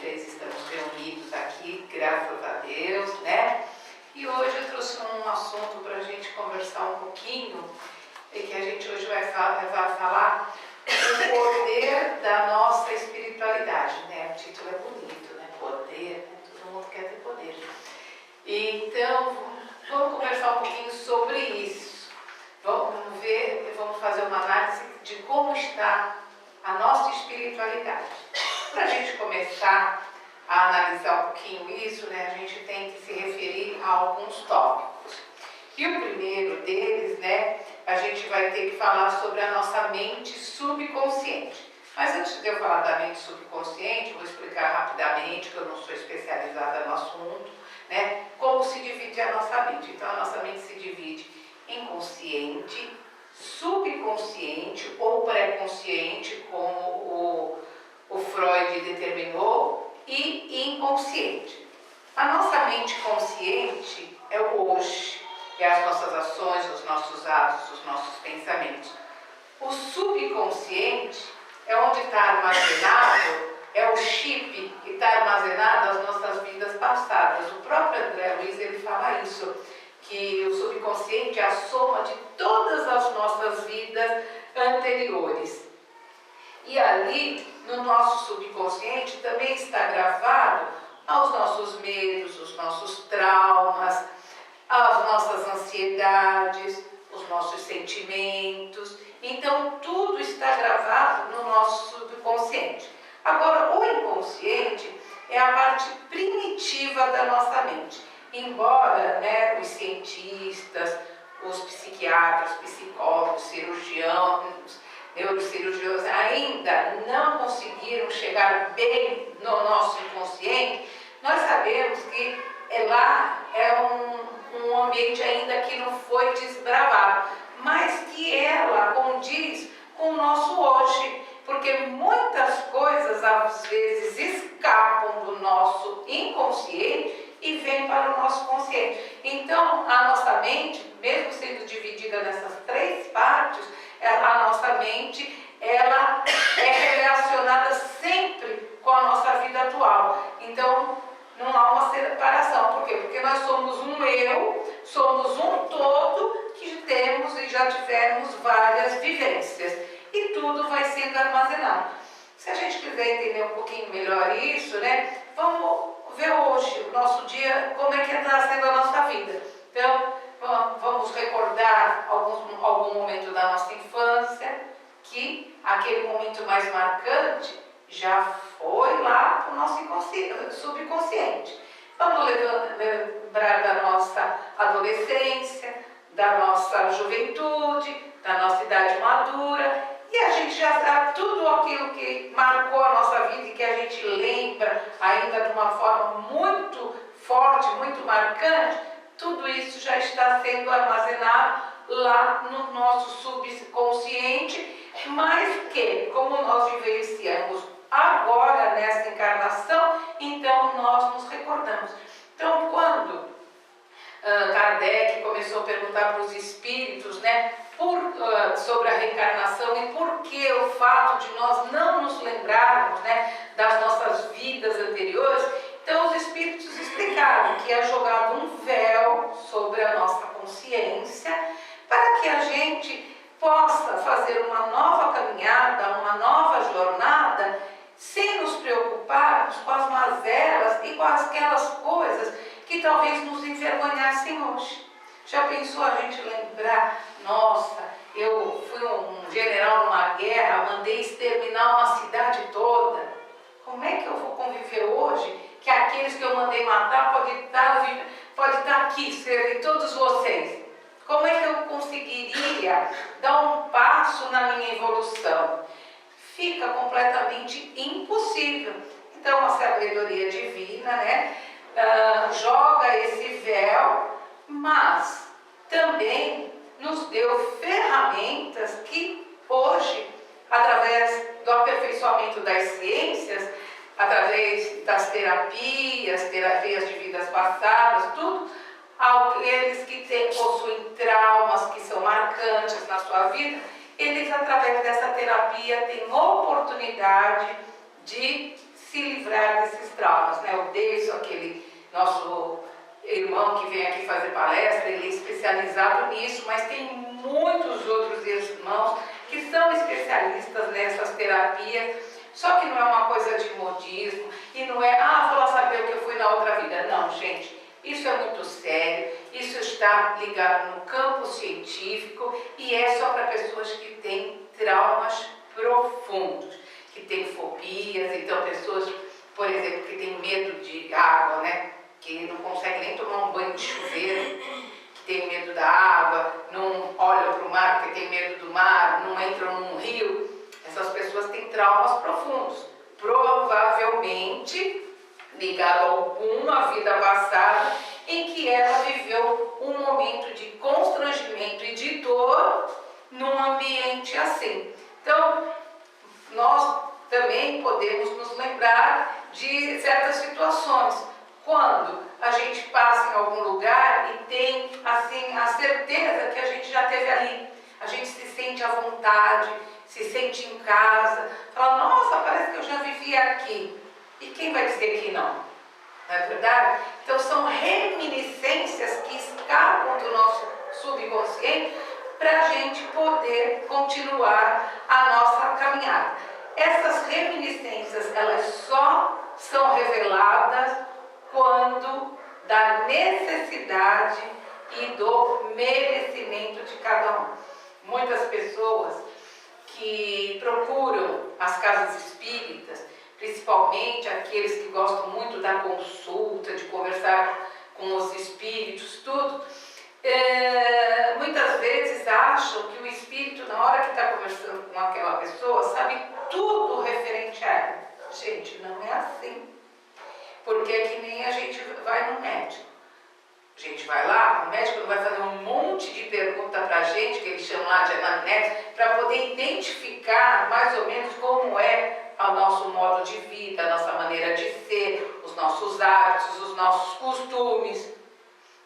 três estamos reunidos aqui, graças a Deus, né? E hoje eu trouxe um assunto para a gente conversar um pouquinho, e que a gente hoje vai falar do poder da nossa espiritualidade, né? O título é bonito, né? Poder, né? Todo mundo quer ter poder. Então, vamos conversar um pouquinho sobre isso. Vamos fazer uma análise de como está a nossa espiritualidade. Para a gente começar a analisar um pouquinho isso, né, a gente tem que se referir a alguns tópicos. E o primeiro deles, né, a gente vai ter que falar sobre a nossa mente subconsciente. Mas antes de eu falar da mente subconsciente, vou explicar rapidamente, que eu não sou especializada no assunto, né, como se divide a nossa mente. Então, a nossa mente se divide em consciente, subconsciente ou pré-consciente, como o Freud determinou, e inconsciente. A nossa mente consciente é o hoje, é as nossas ações, os nossos atos, os nossos pensamentos. O subconsciente é onde está armazenado, é o chip que está armazenado as nossas vidas passadas. O próprio André Luiz, ele fala isso, que o subconsciente é a soma de todas as nossas vidas anteriores. E ali, no nosso subconsciente, também está gravado os nossos medos, os nossos traumas, as nossas ansiedades, os nossos sentimentos. Então, tudo está gravado no nosso subconsciente. Agora, o inconsciente é a parte primitiva da nossa mente. Embora, né, os cientistas, os psiquiatras, psicólogos, cirurgiões, neurocirurgiões ainda não conseguiram chegar bem no nosso inconsciente, nós sabemos que lá é um ambiente ainda que não foi desbravado, mas que ela condiz com o nosso hoje, porque muitas coisas às vezes escapam do nosso inconsciente e vêm para o nosso consciente. Então, a nossa mente, mesmo sendo dividida nessas três partes, a nossa mente, ela é relacionada sempre com a nossa vida atual. Então, não há uma separação. Por quê? Porque nós somos um eu, somos um todo que temos e já tivemos várias vivências. E tudo vai sendo armazenado. Se a gente quiser entender um pouquinho melhor isso, né, vamos ver hoje, o nosso dia, como é que está sendo a nossa vida. Então, vamos recordar algum momento da nossa infância, que aquele momento mais marcante já foi lá para o nosso subconsciente. Vamos lembrar da nossa adolescência, da nossa juventude, da nossa idade madura, e a gente já sabe tudo aquilo que marcou a nossa vida e que a gente lembra ainda de uma forma muito forte, muito marcante. Tudo isso já está sendo armazenado lá no nosso subconsciente, mas que, como nós vivenciamos agora nessa encarnação, então nós nos recordamos. Então, quando Kardec começou a perguntar para os espíritos, né, sobre a reencarnação e por que o fato de nós não nos lembrarmos, né, das nossas vidas anteriores, então os espíritos explicaram que é jogado um véu sobre a nossa consciência para que a gente possa fazer uma nova caminhada, uma nova jornada, sem nos preocuparmos com as mazelas e com aquelas coisas que talvez nos envergonhassem hoje. Já pensou a gente lembrar, nossa, eu fui um general numa guerra, mandei exterminar uma cidade toda. Como é que eu vou conviver hoje que aqueles que eu mandei matar podem estar aqui, serem todos vocês? Como é que eu conseguiria dar um passo na minha evolução? Fica completamente impossível. Então, a sabedoria divina, né, joga esse véu, mas também nos deu ferramentas que hoje, através do aperfeiçoamento das ciências, através das terapias de vidas passadas, tudo, aqueles que possuem traumas que são marcantes na sua vida, eles, através dessa terapia, têm oportunidade de se livrar desses traumas, né? O Deison, aquele nosso irmão que vem aqui fazer palestra, ele é especializado nisso, mas tem muitos outros irmãos que são especialistas nessas terapias, só que não é uma coisa de modismo, e não é, vou lá saber o que eu fui na outra vida. Não, gente, isso é muito sério, isso está ligado no campo científico e é só para pessoas que têm traumas profundos, que têm fobias, então pessoas, por exemplo, que têm medo de água, né? Que não conseguem nem tomar um banho de chuveiro, que tem medo da água, não olham para o mar porque tem medo do mar, não entram num rio. Essas pessoas têm traumas profundos, provavelmente ligado a alguma vida passada em que ela viveu um momento de constrangimento e de dor num ambiente assim. Então, nós também podemos nos lembrar de certas situações, quando a gente passa em algum lugar e tem assim a certeza que a gente já esteve ali, a gente se sente à vontade, se sente em casa, fala, nossa, parece que eu já vivi aqui. E quem vai dizer que não? Não é verdade? Então são reminiscências que escapam do nosso subconsciente para a gente poder continuar a nossa caminhada. Essas reminiscências, elas só são reveladas quando da necessidade e do merecimento de cada um. Muitas pessoas que procuram as casas espíritas, principalmente aqueles que gostam muito da consulta, de conversar com os espíritos, tudo, muitas vezes acham que o espírito, na hora que está conversando com aquela pessoa, sabe tudo referente a ela. Gente, não é assim. Porque é que nem a gente vai no médico. A gente vai lá, o médico vai fazer um monte de pergunta para a gente, que eles chamam lá de anamnese, para poder identificar mais ou menos como é o nosso modo de vida, a nossa maneira de ser, os nossos hábitos, os nossos costumes.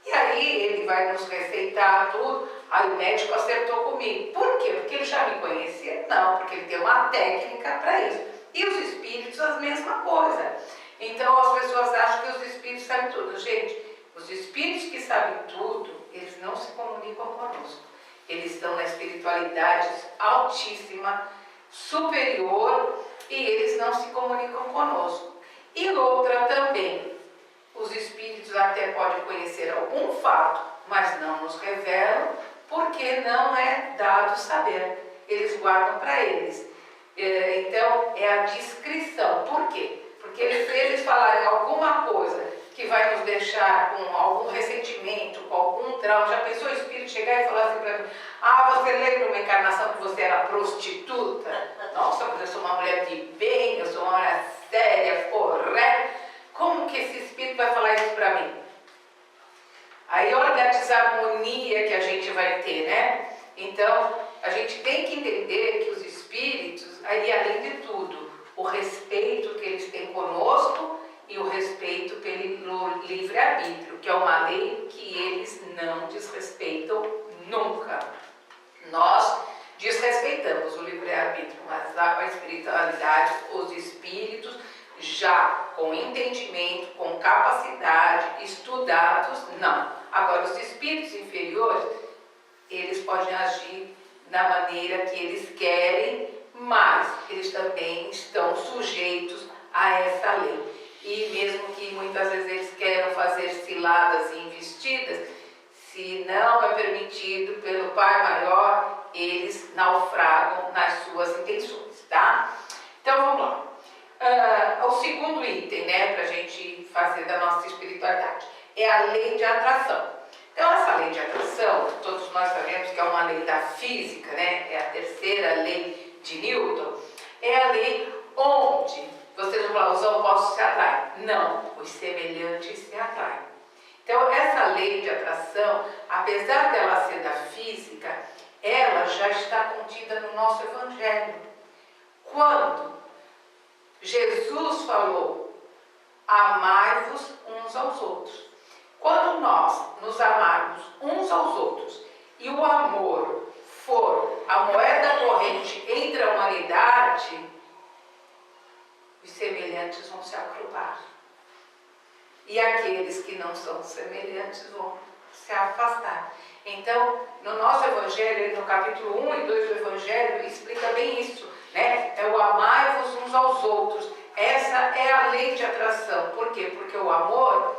E aí ele vai nos receitar tudo. Aí o médico acertou comigo. Por quê? Porque ele já me conhecia? Não, porque ele tem uma técnica para isso. E os espíritos, a mesma coisa. Então as pessoas acham que os espíritos sabem tudo. Gente, os espíritos que sabem tudo, eles não se comunicam conosco. Eles estão na espiritualidade altíssima, superior, e eles não se comunicam conosco. E outra também, os espíritos até podem conhecer algum fato, mas não nos revelam, porque não é dado saber. Eles guardam para eles. Então, é a discrição. Por quê? Porque se eles falarem alguma coisa que vai nos deixar com algum ressentimento, com algum trauma, já pensou o espírito chegar e falar assim para mim, você lembra uma encarnação que você era prostituta? Nossa, mas eu sou uma mulher de bem, eu sou uma mulher séria, correta. Como que esse espírito vai falar isso para mim? Aí olha a desarmonia que a gente vai ter, né? Então, a gente tem que entender que os espíritos, aí além de tudo, o respeito que eles têm conosco e o respeito pelo livre-arbítrio, que é uma lei que eles não desrespeitam nunca. Nós desrespeitamos o livre-arbítrio, mas a espiritualidade, os espíritos, já com entendimento, com capacidade, estudados, não. Agora, os espíritos inferiores, eles podem agir da maneira que eles querem, mas eles também estão sujeitos a essa lei. E mesmo que muitas vezes eles queiram fazer ciladas e investidas, se não é permitido pelo Pai Maior, eles naufragam nas suas intenções, tá? Então vamos lá. O segundo item, né, para a gente fazer da nossa espiritualidade, é a lei de atração. Então essa lei de atração, todos nós sabemos que é uma lei da física, né, é a terceira lei de Newton, é a lei onde vocês vão falar, os opostos se atraem. Não, os semelhantes se atraem. Então essa lei de atração, apesar dela ser da física, ela já está contida no nosso Evangelho. Quando Jesus falou, amai-vos uns aos outros. Quando nós nos amarmos uns aos outros e o amor for a moeda corrente entre a humanidade, os semelhantes semelhantes vão se agrupar. E aqueles que não são semelhantes vão se afastar. Então, no nosso Evangelho, no capítulo 1 e 2 do Evangelho, explica bem isso, né? É o amai-vos uns aos outros. Essa é a lei de atração. Por quê? Porque o amor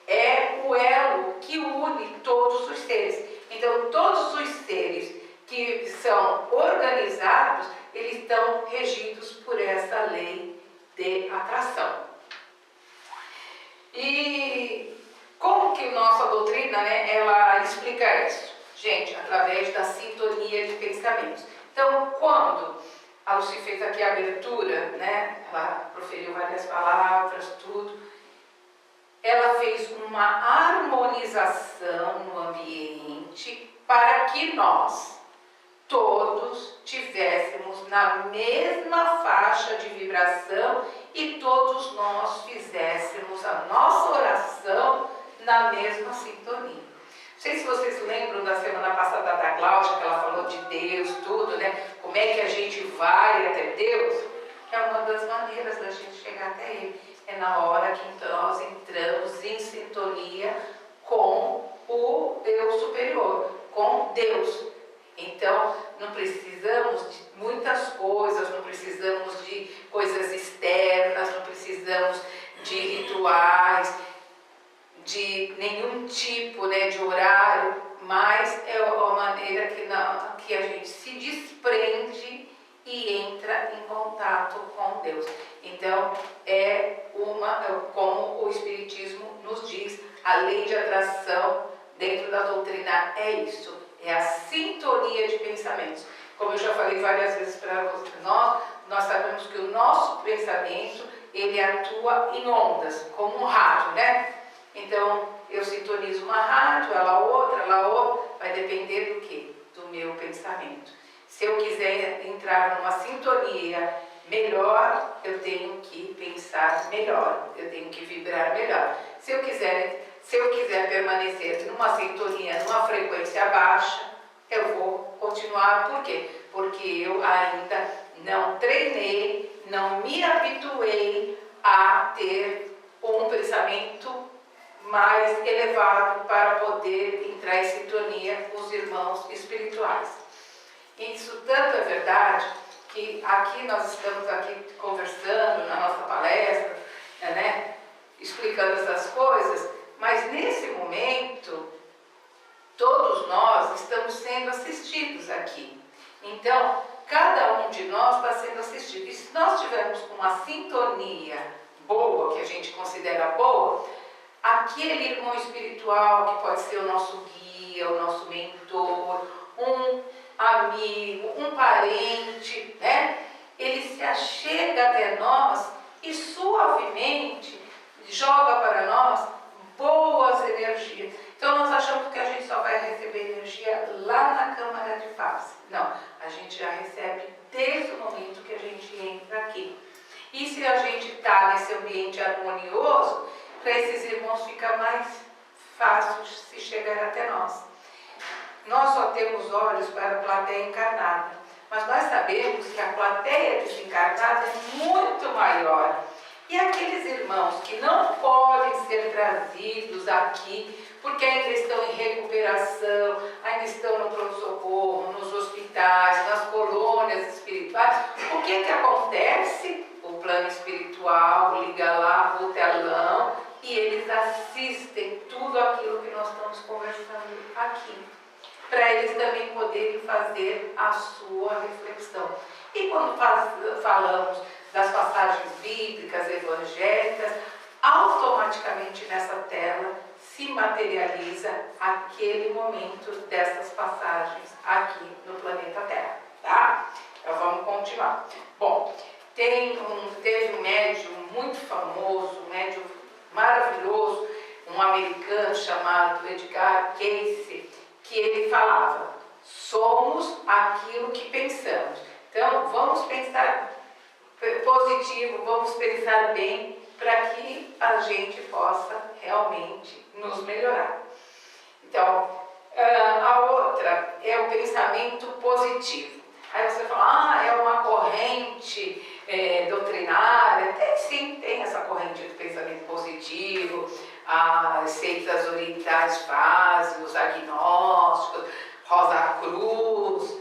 é o elo que une todos os seres. Então, todos os seres que são organizados, eles estão regidos por essa lei de atração. E como que nossa doutrina, né, ela explica isso? Gente, através da sintonia de pensamentos. Então, quando a Lucy fez aqui a abertura, né, ela proferiu várias palavras, tudo, ela fez uma harmonização no ambiente para que nós todos tivéssemos na mesma faixa de vibração e todos nós fizéssemos a nossa oração na mesma sintonia. Não sei se vocês lembram da semana passada da Cláudia, que ela falou de Deus, tudo, né? Como é que a gente vai até Deus? É uma das maneiras da gente chegar até Ele. É na hora que nós entramos em sintonia com o eu superior, com Deus. Então, não precisamos de muitas coisas, não precisamos de coisas externas, não precisamos de rituais, de nenhum tipo, né, de horário, mas é uma maneira que a gente se desprende e entra em contato com Deus. Então, como o Espiritismo nos diz, a lei de atração dentro da doutrina é isso, é a sintonia de pensamentos. Como eu já falei várias vezes para vocês, nós sabemos que o nosso pensamento, ele atua em ondas, como um rádio, né? Então, eu sintonizo uma rádio, ela outra, vai depender do quê? Do meu pensamento. Se eu quiser entrar numa sintonia melhor, eu tenho que pensar melhor, eu tenho que vibrar melhor. Se eu quiser permanecer numa sintonia, numa frequência baixa, eu vou continuar. Por quê? Porque eu ainda não treinei, não me habituei a ter um pensamento mais elevado para poder entrar em sintonia com os irmãos espirituais. Isso tanto é verdade que aqui nós estamos aqui conversando na nossa palestra, né, explicando essas coisas, mas nesse momento todos nós estamos sendo assistidos aqui. Então, cada um de nós está sendo assistido. E se nós tivermos uma sintonia boa, que a gente considera boa, aquele irmão espiritual que pode ser o nosso guia, o nosso mentor, um amigo, um parente, né? Ele se achega até nós e suavemente joga para nós boas energias. Então nós achamos que a gente só vai receber energia lá na Câmara de Paz. Não, a gente já recebe desde o momento que a gente entra aqui. E se a gente está nesse ambiente harmonioso, para esses irmãos fica mais fácil se chegar até nós. Nós só temos olhos para a plateia encarnada, mas nós sabemos que a plateia desencarnada é muito maior. E aqueles irmãos que não podem ser trazidos aqui, porque ainda estão em recuperação, ainda estão no pronto-socorro, nos hospitais, nas colônias espirituais, o que acontece? O plano espiritual liga lá o telão e eles assistem tudo aquilo que nós estamos conversando aqui, para eles também poderem fazer a sua reflexão. E quando falamos das passagens bíblicas, evangélicas, automaticamente nessa tela se materializa aquele momento dessas passagens aqui no planeta Terra, tá? Então vamos continuar. Bom, teve um médium muito famoso, um médium maravilhoso, um americano chamado Edgar Cayce, que ele falava: somos aquilo que pensamos. Então vamos pensar positivo, vamos pensar bem, para que a gente possa realmente nos melhorar. Então, a outra é o pensamento positivo. Aí você fala, é uma corrente doutrinária. Sim, tem as seitas orientais fazem, os agnósticos, Rosa Cruz,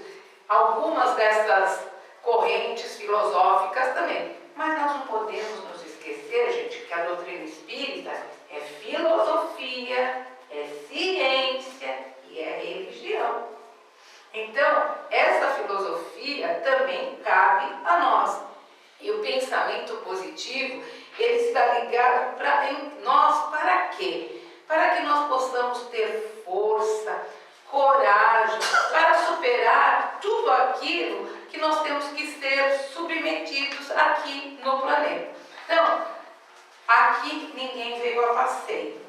algumas dessas correntes filosóficas também. Mas nós não podemos nos esquecer, gente, que a doutrina espírita é filosofia, é ciência e é religião. Então, essa filosofia também cabe a nós. E o pensamento positivo, ele está ligado em nós para quê? Para que nós possamos ter força, coragem, para superar tudo aquilo que nós temos que ser submetidos aqui no planeta. Então, aqui ninguém veio a passeio.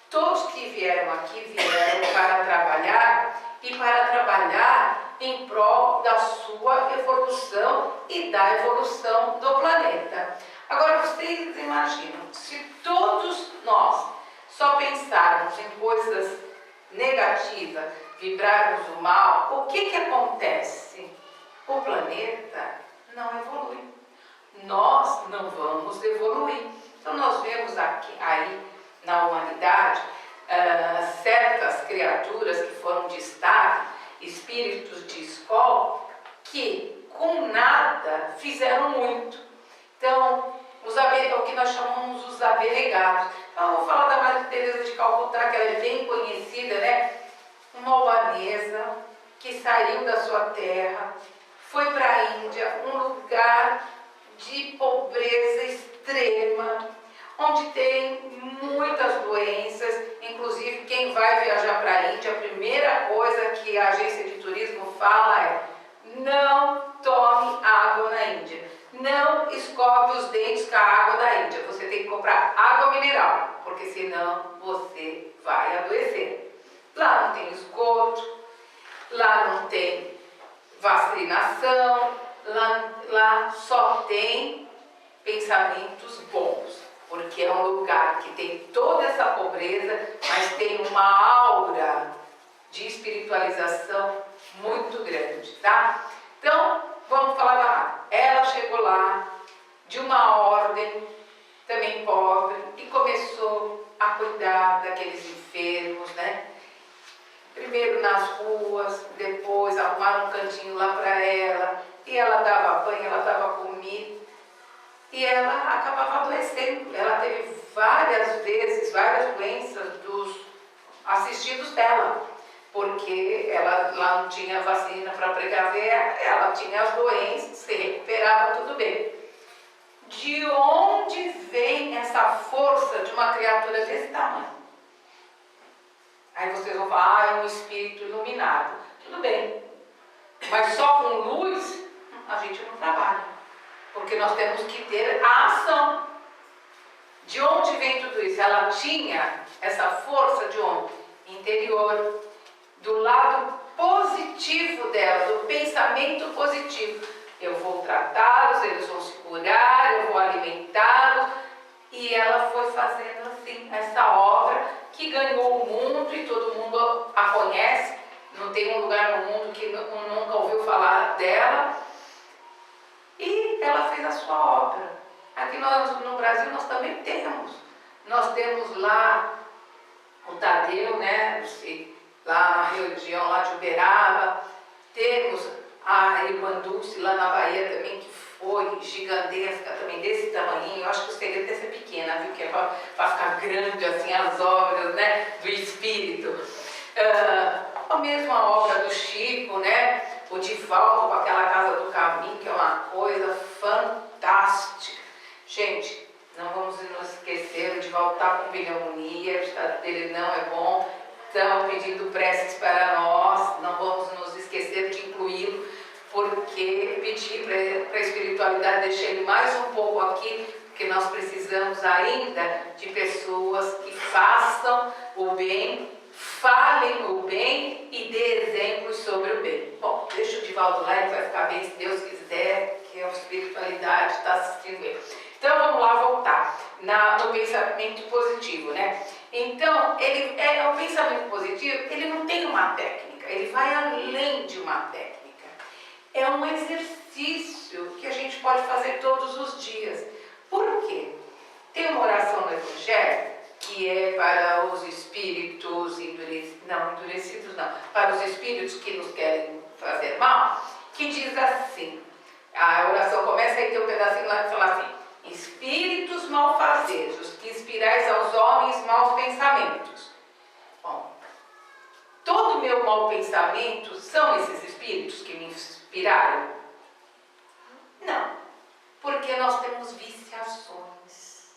Todos que vieram aqui vieram para trabalhar e para trabalhar em prol da sua evolução e da evolução do planeta. Agora vocês imaginam, se todos nós só pensarmos em coisas negativas, vibrarmos o mal, o que acontece? O planeta não evolui. Nós não vamos evoluir. Então nós vemos aqui, aí na humanidade, certas criaturas que foram destaque, espíritos de escola, que com nada fizeram muito. Então, o que nós chamamos os abnegados. Então, eu vou falar da Madre Teresa de Calcutá, que ela é bem conhecida, né? Uma albanesa que saiu da sua terra, foi para a Índia, um lugar de pobreza extrema, onde tem muitas doenças. Inclusive, quem vai viajar para a Índia, a primeira coisa que a agência de turismo fala é: não tome água na Índia, não escove os dentes com a água da Índia, você tem que comprar água mineral, porque senão você vai adoecer. Lá não tem esgoto, lá não tem vacinação, lá só tem pensamentos bons, porque é um lugar que tem toda essa pobreza, mas tem uma aura de espiritualização muito grande, tá? Então, vamos falar da Madre. Ela chegou lá de uma ordem também pobre e começou a cuidar daqueles enfermos, né? Primeiro nas ruas, depois arrumaram um cantinho lá para ela, e ela dava banho, ela dava comida, e ela acabava adoecendo. Ela teve várias vezes, várias doenças dos assistidos dela, porque ela lá não tinha vacina para precaver, ela tinha as doenças, se recuperava, tudo bem. De onde vem essa força de uma criatura desse tamanho? Aí vocês vão falar, é um espírito iluminado. Tudo bem, mas só com luz a gente não trabalha, porque nós temos que ter a ação. De onde vem tudo isso? Ela tinha essa força de onde? Interior, do lado positivo dela, do pensamento positivo. Eu vou tratá-los, eles vão se curar, eu vou alimentá-los. E ela foi fazendo assim, essa obra que ganhou o mundo e todo mundo a conhece. Não tem um lugar no mundo que nunca ouviu falar dela. E ela fez a sua obra. Aqui no Brasil nós também temos. Nós temos lá o Tadeu, né? Lá na região lá de Uberaba. Temos a Irmã Dulce lá na Bahia também, que foi gigantesca também, desse tamanho. Eu acho que o segredo é ser pequena, viu? Que é para ficar grande assim as obras, né? Do Espírito. A mesma obra do Chico, né? O Divaldo com aquela Casa do Caminho, que é uma coisa fantástica. Gente, não vamos nos esquecer, o Divaldo está com pneumonia, o estado dele não é bom. Estão pedindo preces para nós, não vamos nos esquecer de incluí-lo, porque pedir para a espiritualidade deixar ele mais um pouco aqui, porque nós precisamos ainda de pessoas que façam o bem, falem o bem e dê exemplos sobre o bem. Bom, deixa o Divaldo lá, ele vai ficar bem se Deus quiser, que a espiritualidade está assistindo ele. Então vamos lá voltar no pensamento positivo, né? Então, o pensamento positivo, ele não tem uma técnica, ele vai além de uma técnica. É um exercício que a gente pode fazer todos os dias. Por quê? Tem uma oração no Evangelho, que é para os espíritos endurecidos não, para os espíritos que nos querem fazer mal, que diz assim, a oração começa e tem um pedacinho lá que fala assim: espíritos malfazejos, que inspirais aos homens maus pensamentos. Bom, todo meu mau pensamento são esses espíritos que me inspiraram? Não, porque nós temos viciações.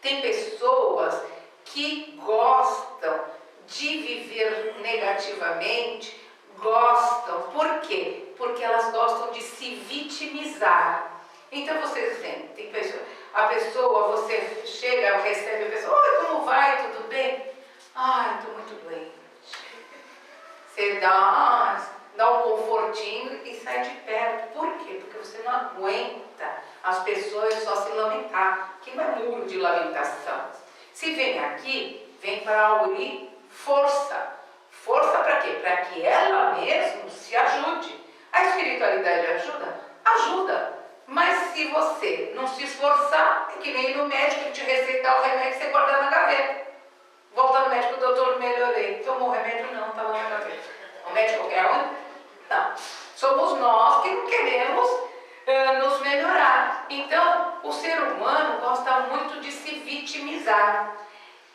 Tem pessoas que gostam de viver negativamente, gostam, por quê? Porque elas gostam de se vitimizar. Então vocês veem, tem pessoa, a pessoa, você chega, recebe a pessoa: oi, como vai, tudo bem? Ai, estou muito doente. Você dá um confortinho e sai de perto. Por quê? Porque você não aguenta as pessoas só se lamentar. Que não é muro de lamentação. Se vem aqui, vem para aurir força. Força para quê? Para que ela mesma se ajude. A espiritualidade ajuda? Ajuda. Mas se você não se esforçar, é que nem no médico que te receitar o remédio que você guarda na gaveta. Volta no médico: doutor, melhorei. Tomou o remédio? Não, está lá na gaveta. O médico qualquer um? Não. Somos nós que não queremos nos melhorar. Então, o ser humano gosta muito de se vitimizar.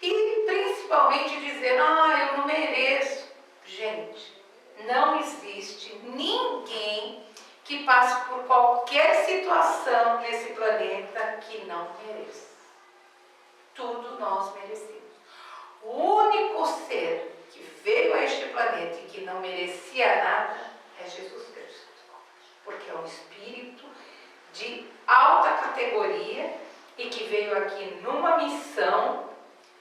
E principalmente dizer: eu não mereço. Gente, não existe ninguém que passe por qualquer situação nesse planeta que não mereça. Tudo nós merecemos. O único ser que veio a este planeta e que não merecia nada é Jesus Cristo. Porque é um espírito de alta categoria e que veio aqui numa missão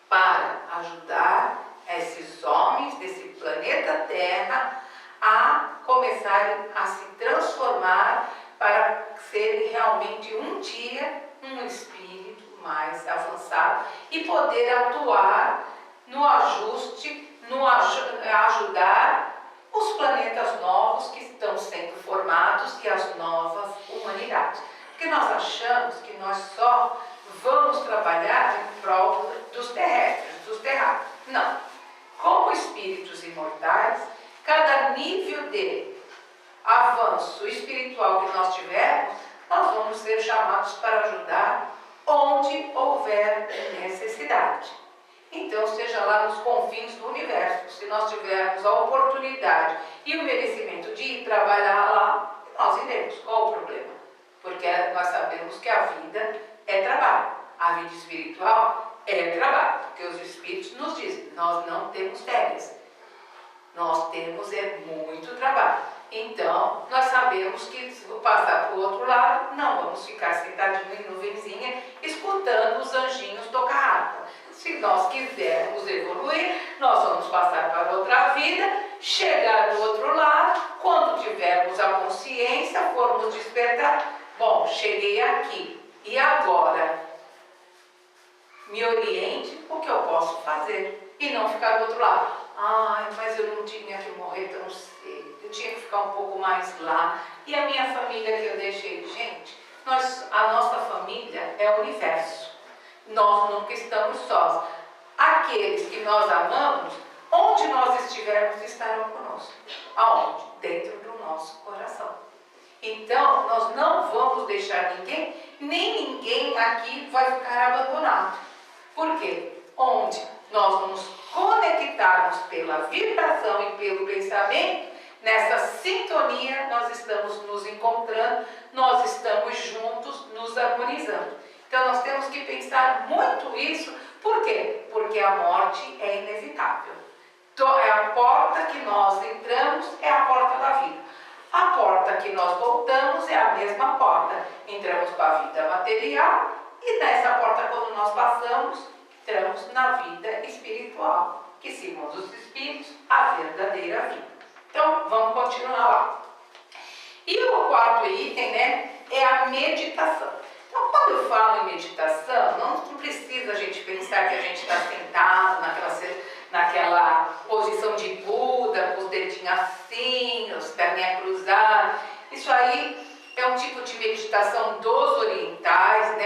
para ajudar esses homens desse planeta Terra a começarem a se transformar para serem realmente um dia um espírito mais avançado e poder atuar no ajuste, ajudar os planetas novos que estão sendo formados e as novas humanidades. Porque nós achamos que nós só vamos trabalhar em prol dos terrestres, dos terráqueos. Não. Como espíritos imortais, cada nível de avanço espiritual que nós tivermos, nós vamos ser chamados para ajudar onde houver necessidade. Então, seja lá nos confins do universo, se nós tivermos a oportunidade e o merecimento de ir trabalhar lá, nós iremos. Qual o problema? Porque nós sabemos que a vida é trabalho. A vida espiritual é trabalho. Porque os espíritos nos dizem: nós não temos férias. Nós temos muito trabalho. Então, nós sabemos que se passar para o outro lado, não vamos ficar sentadinhos em nuvenzinha escutando os anjinhos tocar harpa. Se nós quisermos evoluir, nós vamos passar para outra vida, chegar do outro lado, quando tivermos a consciência, formos despertar. Bom, cheguei aqui, e agora? Me oriente o que eu posso fazer e não ficar do outro lado. Mas eu não tinha que morrer tão cedo, eu tinha que ficar um pouco mais lá. E a minha família que eu deixei? Gente, a nossa família é o universo. Nós nunca estamos sós. Aqueles que nós amamos, onde nós estivermos, estarão conosco. Aonde? Dentro do nosso coração. Então, nós não vamos deixar ninguém, nem ninguém aqui vai ficar abandonado. Por quê? Onde nós nos conectarmos pela vibração e pelo pensamento, nessa sintonia nós estamos nos encontrando, nós estamos juntos, nos harmonizando. Então nós temos que pensar muito isso. Por quê? Porque a morte é inevitável. É a porta que nós entramos, é a porta da vida. A porta que nós voltamos é a mesma porta. Entramos para a vida material e nessa porta, quando nós passamos, entramos na vida espiritual, que segundo os espíritos, a verdadeira vida. Então, vamos continuar lá. E o quarto item, é a meditação. Então, quando eu falo em meditação, não precisa a gente pensar que a gente está sentado naquela posição de Buda, com os dedinhos assim, as perninhas cruzadas. Isso aí é um tipo de meditação dos orientais,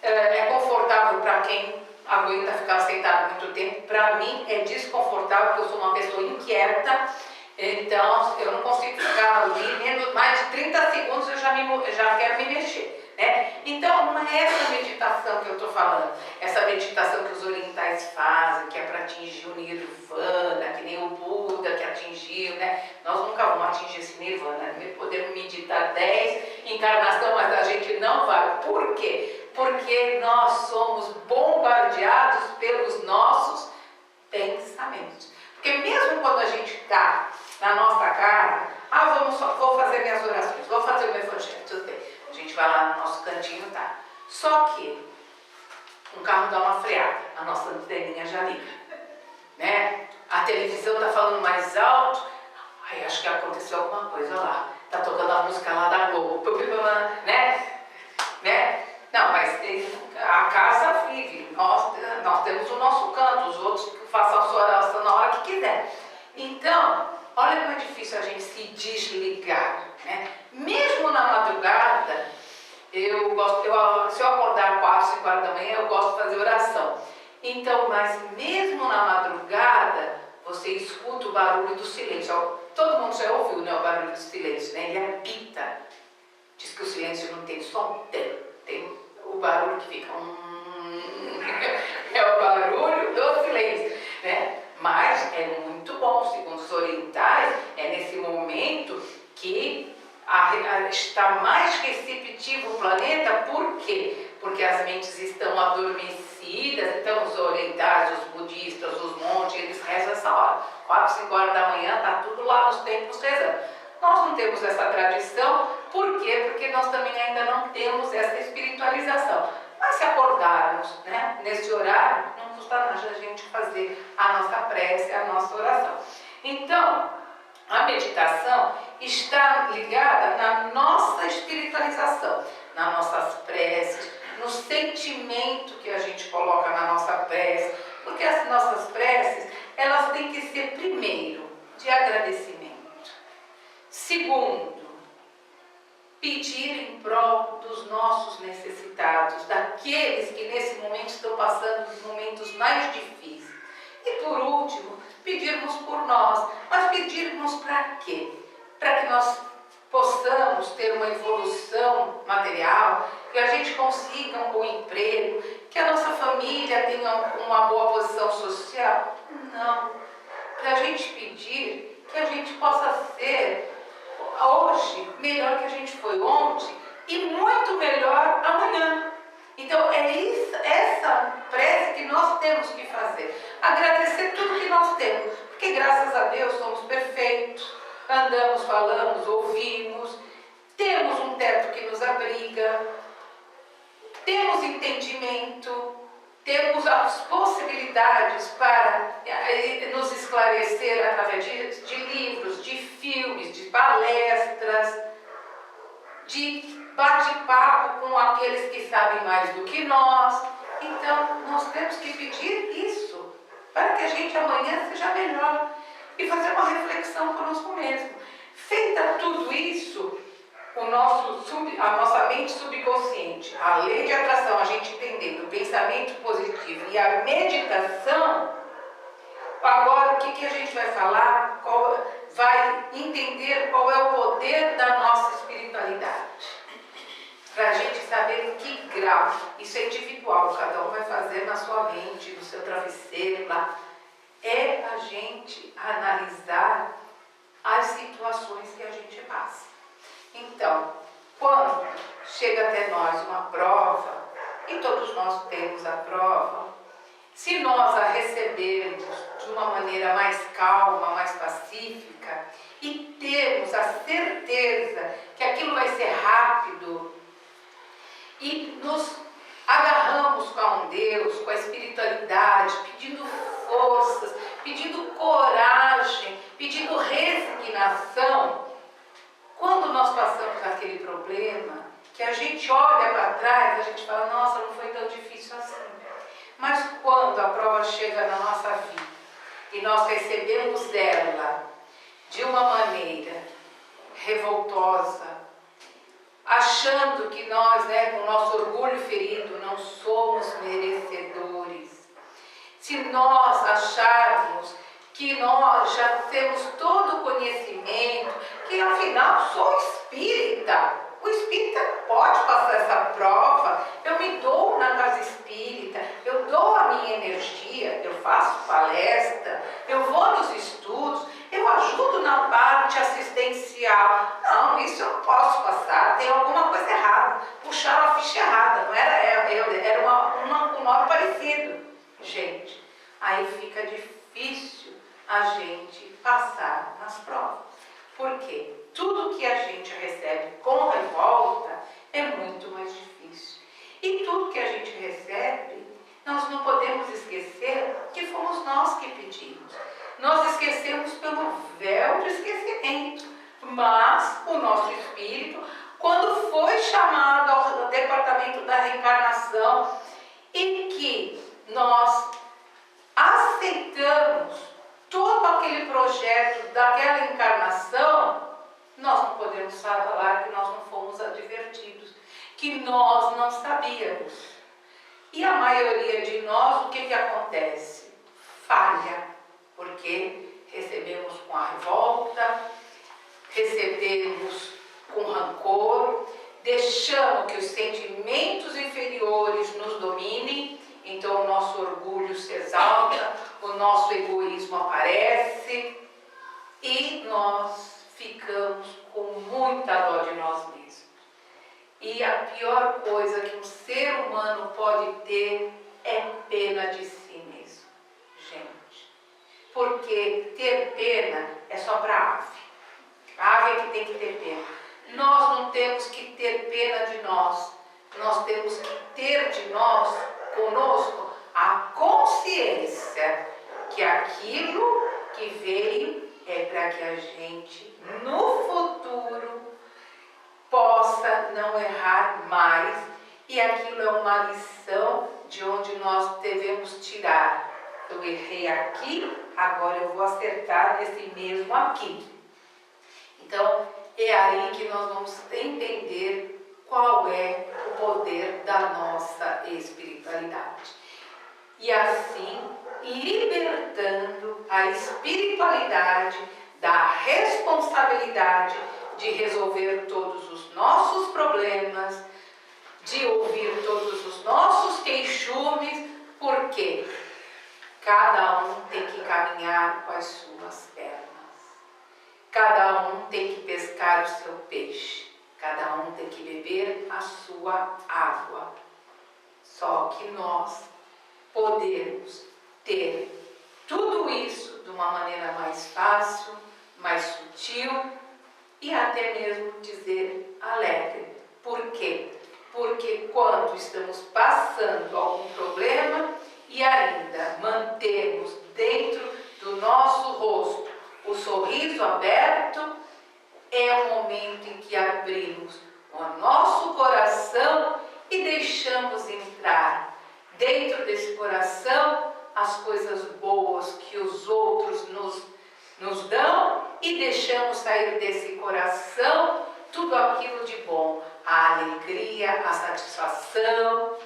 É confortável para quem aguenta ficar sentado muito tempo. Para mim é desconfortável, porque eu sou uma pessoa inquieta, então eu não consigo ficar ali, menos mais de 30 segundos eu já quero me mexer, né? Então não é essa meditação que eu estou falando, essa meditação que os orientais fazem, que é para atingir o nirvana, que nem o Buda que atingiu, né? Nós nunca vamos atingir esse nirvana, né? Podemos meditar 10 encarnações, mas a gente não vai. Por quê? Porque nós somos bombardeados pelos nossos pensamentos. Porque mesmo quando a gente está na nossa casa, vou fazer minhas orações, vou fazer o meu evangelho, tudo bem. A gente vai lá no nosso cantinho, tá? Só que um carro dá uma freada, a nossa anteninha já liga, né? A televisão está falando mais alto, aí acho que aconteceu alguma coisa lá. Tá tocando a música lá da Globo, né? Não, mas a casa vive, nós temos o nosso canto, os outros façam a sua oração na hora que quiser. Então, olha como é difícil a gente se desligar, né? Mesmo na madrugada, se eu acordar 4, 5 horas da manhã, eu gosto de fazer oração. Então, mas mesmo na madrugada, você escuta o barulho do silêncio. Todo mundo já ouviu, né, o barulho do silêncio, né? Ele habita. Diz que o silêncio não tem som, tem o barulho que fica é o barulho do silêncio, né? Mas é muito bom, segundo os orientais, é nesse momento que está mais receptivo o planeta. Por quê? Porque as mentes estão adormecidas. Então os orientais, os budistas, os monges, eles rezam essa hora, 4, 5 horas da manhã, está tudo lá nos templos rezando. Nós não temos essa tradição. Por quê? Porque nós também ainda não temos essa espiritualização. Mas se acordarmos, né, nesse horário, não custa nada a gente fazer a nossa prece, a nossa oração. Então, a meditação está ligada na nossa espiritualização, nas nossas preces, no sentimento que a gente coloca na nossa prece, porque as nossas preces, elas têm que ser, primeiro, de agradecimento. Segundo, pedir em prol dos nossos necessitados, daqueles que nesse momento estão passando os momentos mais difíceis. E por último, pedirmos por nós. Mas pedirmos para quê? Para que nós possamos ter uma evolução material, que a gente consiga um bom emprego, que a nossa família tenha uma boa posição social. Não. Para a gente pedir que a gente possa ser hoje melhor que a gente foi ontem e muito melhor amanhã. Então é essa prece que nós temos que fazer, agradecer tudo que nós temos, porque graças a Deus somos perfeitos, andamos, falamos, ouvimos, temos um teto que nos abriga, temos entendimento, temos as possibilidades para nos esclarecer através de livros, de filmes, de palestras, de bate-papo com aqueles que sabem mais do que nós. Então, nós temos que pedir isso, para que a gente amanhã seja melhor e fazer uma reflexão conosco mesmo. Feita tudo isso, a nossa mente subconsciente, a lei de atração, a gente entendendo o pensamento positivo e a meditação, agora o que a gente vai falar? Vai entender qual é o poder da nossa espiritualidade. Para a gente saber em que grau, isso é individual, cada um vai fazer na sua mente, no seu travesseiro lá. É a gente analisar as situações que a gente passa. Então, quando chega até nós uma prova, e todos nós temos a prova, se nós a recebermos de uma maneira mais calma, mais pacífica, e temos a certeza que aquilo vai ser rápido, e nos agarramos com um Deus, com a espiritualidade, pedindo forças, pedindo coragem, pedindo resignação, quando nós passamos aquele problema, que a gente olha para trás, a gente fala, nossa, não foi tão difícil assim. Mas quando a prova chega na nossa vida e nós recebemos ela de uma maneira revoltosa, achando que nós, com o nosso orgulho ferido, não somos merecedores, se nós acharmos que nós já temos todo o conhecimento, que afinal sou espírita. O espírita pode passar essa prova, eu me dou na casa espírita, eu dou a minha energia, eu faço palestra, eu vou nos estudos, eu ajudo na parte assistencial. Não, isso eu não posso passar, tem alguma coisa errada. Puxaram a ficha errada, não era eu, era um nome parecido. Gente, aí fica difícil a gente passar nas provas. Por quê? Tudo que a gente recebe com revolta é muito mais difícil. E tudo que a gente recebe, nós não podemos esquecer que fomos nós que pedimos. Nós esquecemos pelo véu de esquecimento. Mas o nosso espírito, quando foi chamado ao departamento da reencarnação e que nós aceitamos todo aquele projeto daquela encarnação, nós não podemos falar que nós não fomos advertidos, que nós não sabíamos. E a maioria de nós, o que acontece? Falha, porque recebemos com a revolta, recebemos com rancor, deixamos que os sentimentos inferiores nos dominem, então o nosso orgulho se exalta, o nosso egoísmo aparece e nós ficamos com muita dó de nós mesmos. E a pior coisa que um ser humano pode ter é pena de si mesmo, gente. Porque ter pena é só para a ave. A ave é que tem que ter pena. Nós não temos que ter pena de nós. Nós temos que ter de nós, conosco, a consciência que aquilo que veio é para que a gente, no futuro, possa não errar mais. E aquilo é uma lição de onde nós devemos tirar. Eu errei aqui, agora eu vou acertar nesse mesmo aqui. Então, é aí que nós vamos entender qual é o poder da nossa espiritualidade. E assim, libertando a espiritualidade da responsabilidade de resolver todos os nossos problemas, de ouvir todos os nossos queixumes, porque cada um tem que caminhar com as suas pernas. Cada um tem que pescar o seu peixe. Cada um tem que beber a sua água. Só que nós podemos ter tudo isso de uma maneira mais fácil, mais sutil e até mesmo dizer alegre. Por quê? Porque quando estamos passando algum problema e ainda mantemos dentro do nosso rosto o sorriso aberto, é o momento em que abrimos o nosso coração e deixamos entrar dentro desse coração as coisas boas que os outros nos dão e deixamos sair desse coração tudo aquilo de bom, a alegria, a satisfação,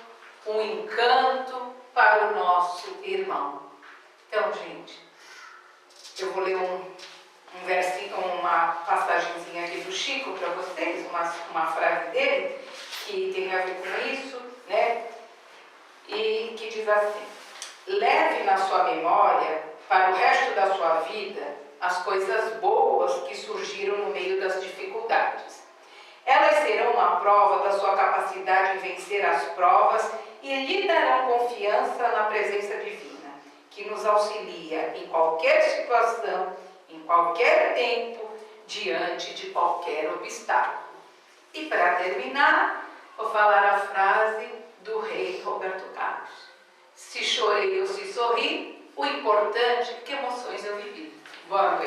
o encanto para o nosso irmão. Então, gente, eu vou ler um versinho, uma passagenzinha aqui do Chico para vocês, uma frase dele que tem a ver com isso, né? E que diz assim: leve na sua memória para o resto da sua vida as coisas boas que surgiram no meio das dificuldades. Elas serão uma prova da sua capacidade em vencer as provas e lhe darão confiança na presença divina, que nos auxilia em qualquer situação, em qualquer tempo, diante de qualquer obstáculo. E para terminar, vou falar a frase do rei Roberto Carlos: se chorei ou se sorri, o importante é que emoções eu vivi. Boa noite.